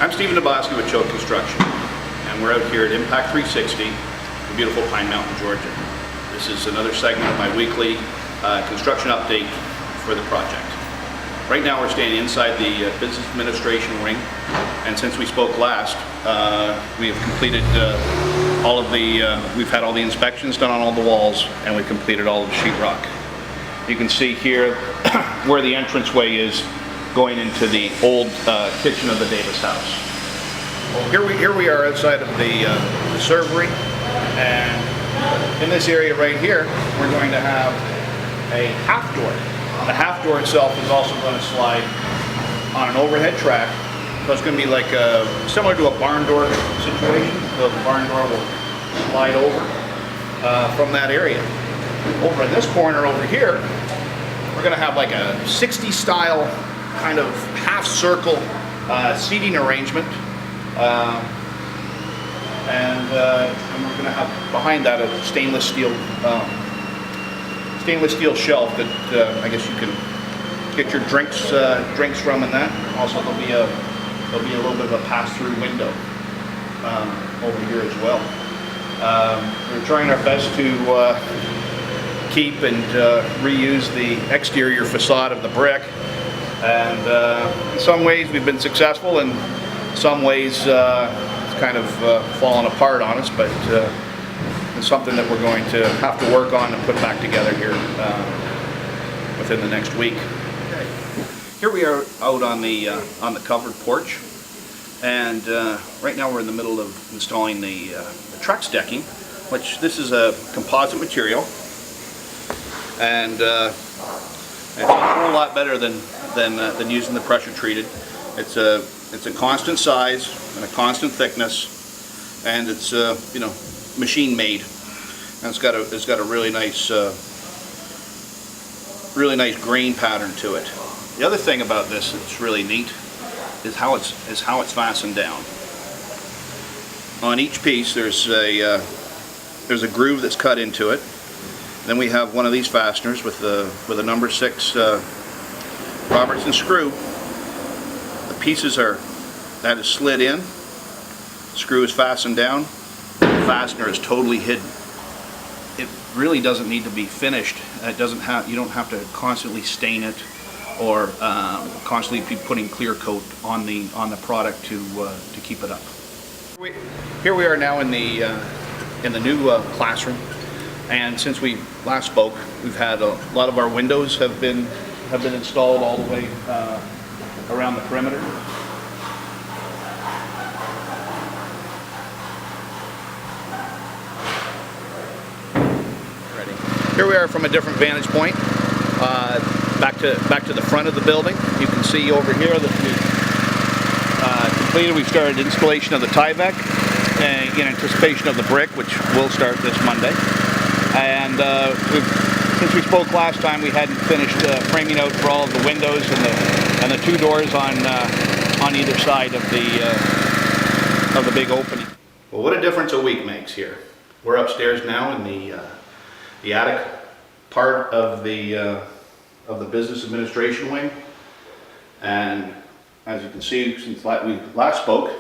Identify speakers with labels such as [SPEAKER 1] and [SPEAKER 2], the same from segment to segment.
[SPEAKER 1] I'm Stephen Dabowski with Choate Construction, and we're out here at Impact 360 in beautiful Pine Mountain, Georgia. This is another segment of my weekly construction update for the project. Right now we're standing inside the Business Administration Wing, and since we spoke last, we have completed we've had all the inspections done on all the walls, and we've completed all of the sheetrock. You can see here where the entranceway is going into the old kitchen of the Davis house. Well, here we are outside of the servery, and in this area right here, we're going to have a half door. The half door itself is also going to slide on an overhead track, so it's going to be like similar to a barn door situation. The barn door will slide over from that area. Over in this corner over here, we're going to have like a 60s style kind of half circle seating arrangement, and we're going to have behind that a stainless steel shelf that I guess you can get your drinks from, and that also there'll be a little bit of a pass-through window over here as well. We're trying our best to keep and reuse the exterior facade of the brick. And in some ways we've been successful, in some ways it's kind of fallen apart on us, but it's something that we're going to have to work on and put back together here within the next week. Okay. Here we are out on the covered porch, and right now we're in the middle of installing the Trex decking, which this is a composite material, and it's a whole lot better than using the pressure treated. It's a constant size and a constant thickness, and it's machine made, and it's got a really nice grain pattern to it. The other thing about this that's really neat is how it's fastened down. On each piece there's a groove that's cut into it. Then we have one of these fasteners with a number 6 Robertson screw. The pieces that is slid in, the screw is fastened down, the fastener is totally hidden. It really doesn't need to be finished. You don't have to constantly stain it or constantly be putting clear coat on the product to keep it up. Here we are now in the new classroom. And since we last spoke, we've had a lot of our windows have been installed all the way around the perimeter. Ready. Here we are from a different vantage point, back to the front of the building. You can see over here that we've started installation of the Tyvek in anticipation of the brick, which will start this Monday. And since we spoke last time, we hadn't finished framing out for all of the windows and the 2 doors on either side of the big opening. Well, what a difference a week makes here. We're upstairs now in the attic part of the Business Administration Wing, and as you can see, since we last spoke,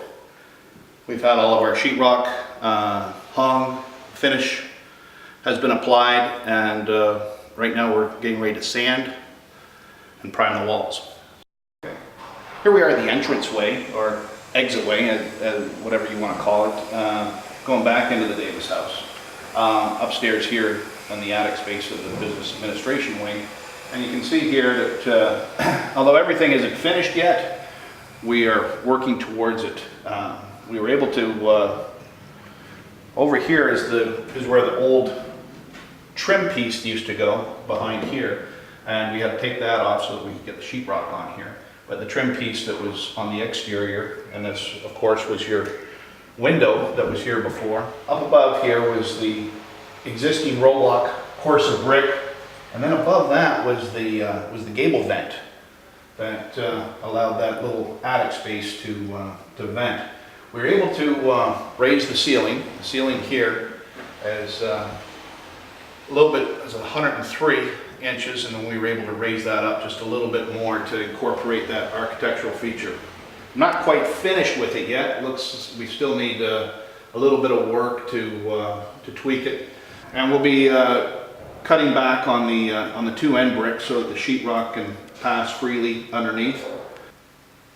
[SPEAKER 1] we've had all of our sheetrock hung, finish has been applied, and right now we're getting ready to sand and prime the walls. Okay. Here we are at the entranceway, or exitway, whatever you want to call it, going back into the Davis house. Upstairs here in the attic space of the Business Administration Wing, and you can see here that although everything isn't finished yet, we are working towards it. We were able to, over here is where the old trim piece used to go behind here, and we had to take that off so that we could get the sheetrock on here. But the trim piece that was on the exterior, and this of course was your window that was here before. Up above here was the existing roll-lock course of brick, and then above that was the gable vent that allowed that little attic space to vent. We were able to raise the ceiling. The ceiling here is a little bit, it's 103 inches, and then we were able to raise that up just a little bit more to incorporate that architectural feature not quite finished with it yet. We still need a little bit of work to tweak it. And we'll be cutting back on the two end bricks so that the sheetrock can pass freely underneath.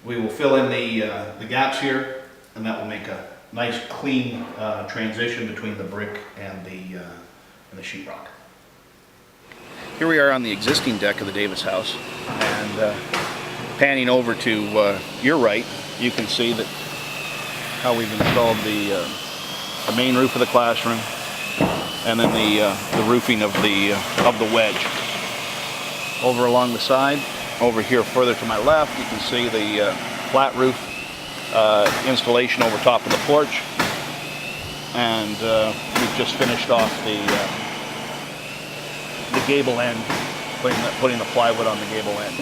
[SPEAKER 1] We will fill in the gaps here, and that will make a nice clean transition between the brick and the sheetrock. Here we are on the existing deck of the Davis house, and panning over to your right, you can see that how we've installed the main roof of the classroom, and then the roofing of the wedge. Over along the side, over here further to my left, you can see the flat roof installation over top of the porch, and we've just finished off the gable end, putting the plywood on the gable end.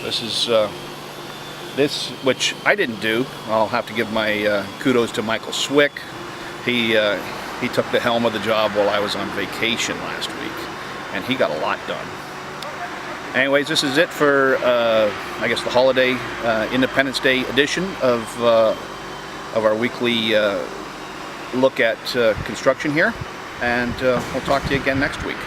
[SPEAKER 1] This is which I didn't do. I'll have to give my kudos to Michael Swick. He took the helm of the job while I was on vacation last week, and he got a lot done. Anyways, this is it for I guess the holiday Independence Day edition of our weekly look at construction here, and we'll talk to you again next week.